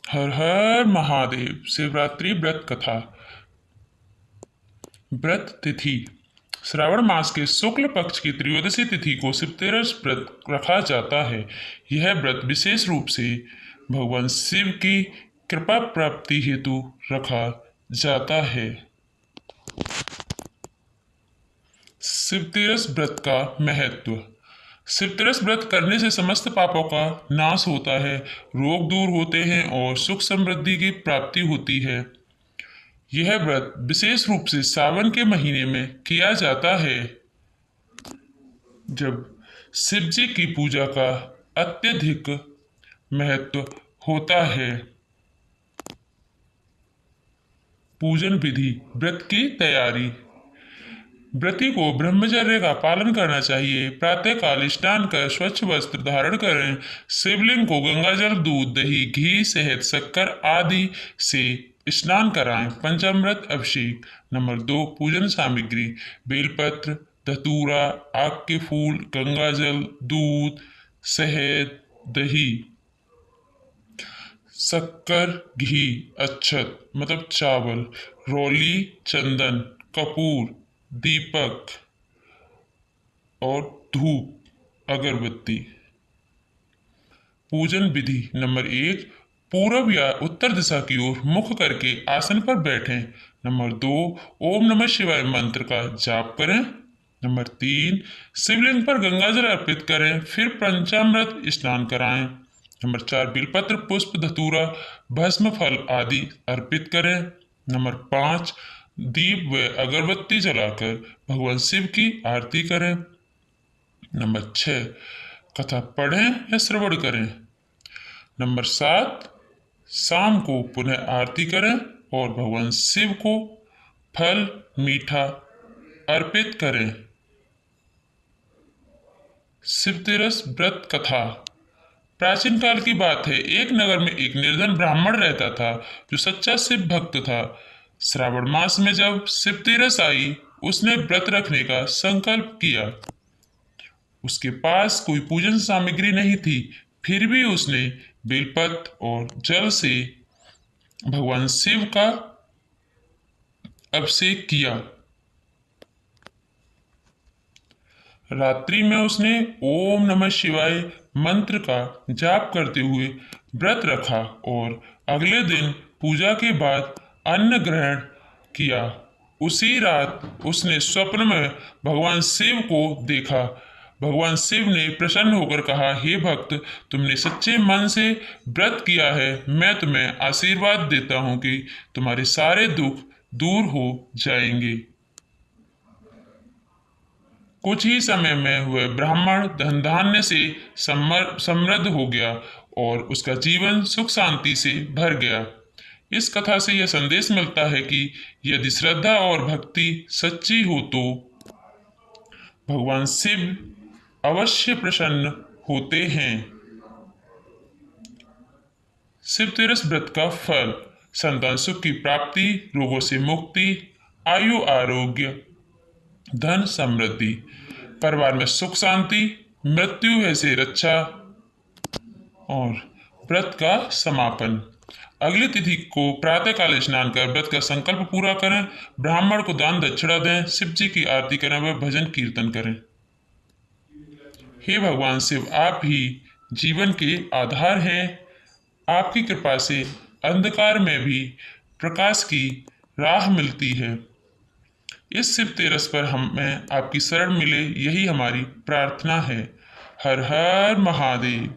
हर हर महादेव। शिवरात्रि व्रत कथा। व्रत तिथि। श्रावण मास के शुक्ल पक्ष की त्रयोदशी तिथि को शिवतेरस व्रत रखा जाता है। यह व्रत विशेष रूप से भगवान शिव की कृपा प्राप्ति हेतु रखा जाता है। शिवतेरस व्रत का महत्व। शिवतेरस व्रत करने से समस्त पापों का नाश होता है, रोग दूर होते हैं और सुख समृद्धि की प्राप्ति होती है। यह व्रत विशेष रूप से सावन के महीने में किया जाता है, जब शिव जी की पूजा का अत्यधिक महत्व होता है। पूजन विधि। व्रत की तैयारी। व्रती को ब्रह्मचर्य का पालन करना चाहिए। प्रातःकाल स्नान कर स्वच्छ वस्त्र धारण करें। शिवलिंग को गंगाजल, दूध, दही, घी, शहद, शक्कर आदि से स्नान कराएं। पंचामृत अभिषेक। नंबर 2, पूजन सामग्री। बेलपत्र, धतूरा, आक के फूल, गंगाजल, दूध, शहद, दही, शक्कर, घी, अक्षत मतलब चावल, रोली, चंदन, कपूर, दीपक और धूप, अगरबत्ती। पूजन विधि। नंबर 1, पूर्व या उत्तर दिशा की ओर मुख करके आसन पर बैठें। नंबर 2, ओम नमः शिवाय मंत्र का जाप करें। नंबर 3, शिवलिंग पर गंगाजल अर्पित करें, फिर पंचामृत स्नान कराएं। नंबर 4, बिलपत्र, पुष्प, धतूरा, भस्म, फल आदि अर्पित करें। नंबर 5, दीप व अगरबत्ती जलाकर भगवान शिव की आरती करें। नंबर 6, कथा पढ़ें या श्रवण करें। नंबर 7, शाम को पुनः आरती करें और भगवान शिव को फल मीठा अर्पित करें। शिवतेरस व्रत कथा। प्राचीन काल की बात है, एक नगर में एक निर्धन ब्राह्मण रहता था जो सच्चा शिव भक्त था। श्रावण मास में जब शिवतेरस आई, उसने व्रत रखने का संकल्प किया। उसके पास कोई पूजन सामग्री नहीं थी, फिर भी उसने बेलपत्र और जल से भगवान शिव का अभिषेक किया। रात्रि में उसने ओम नमः शिवाय मंत्र का जाप करते हुए व्रत रखा और अगले दिन पूजा के बाद अन्न ग्रहण किया। उसी रात उसने स्वप्न में भगवान शिव को देखा। भगवान शिव ने प्रसन्न होकर कहा, हे भक्त, तुमने सच्चे मन से व्रत किया है। मैं तुम्हें आशीर्वाद देता हूँ कि तुम्हारे सारे दुख दूर हो जाएंगे। कुछ ही समय में वह ब्राह्मण धन धान्य से समृद्ध हो गया और उसका जीवन सुख शांति से भर गया। इस कथा से यह संदेश मिलता है कि यदि श्रद्धा और भक्ति सच्ची हो तो भगवान शिव अवश्य प्रसन्न होते हैं। शिवतेरस व्रत का फल। संतान सुख की प्राप्ति, रोगों से मुक्ति, आयु आरोग्य, धन समृद्धि, परिवार में सुख शांति, मृत्यु है से रक्षा और व्रत का समापन। अगली तिथि को प्रातःकाल स्नान कर व्रत का संकल्प पूरा करें। ब्राह्मण को दान दक्षिणा दें, शिव जी की आरती करें व भजन कीर्तन करें। हे भगवान शिव, आप ही जीवन के आधार हैं। आपकी कृपा से अंधकार में भी प्रकाश की राह मिलती है। इस शिवतेरस पर हमें आपकी शरण मिले, यही हमारी प्रार्थना है। हर हर महादेव।